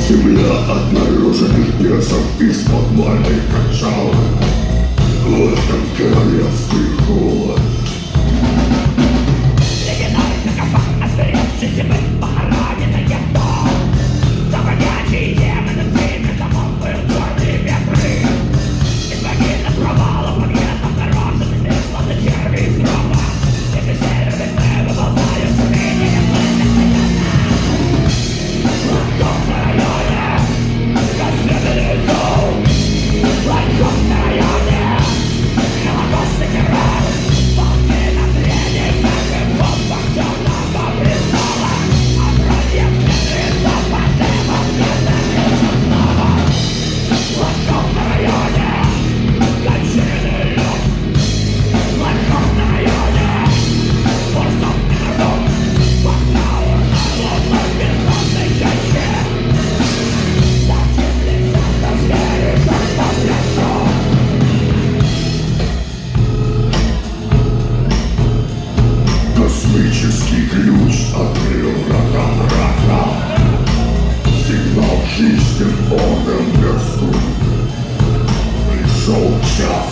Земля от наружных бесов из-под мальной качала. В этом королевстве холод. Ледяной закопан, озверевший зимы, похороненный гетто. Заводячие демоны, время замолкают горные ветры. Из могильных провалов, подъездов, нароженных лес, словно черви из гроба. Эти северные небо болтают сумение плыть постоянно. Лайков на районе, расследованный зол. Лайков на районе, холокостный террор. Волки на среде, мертвых бомбах темного престола. А братья близнецов по дымам не снова. Лайков на районе, конченый лед. Лайков на районе, форсов не народ. Портал на лунной бездонной чаще. Зачем летят на звери, только в лесу? Космический ключ открыл врата мрака. Сигнал чистым огнем версту. Пришел час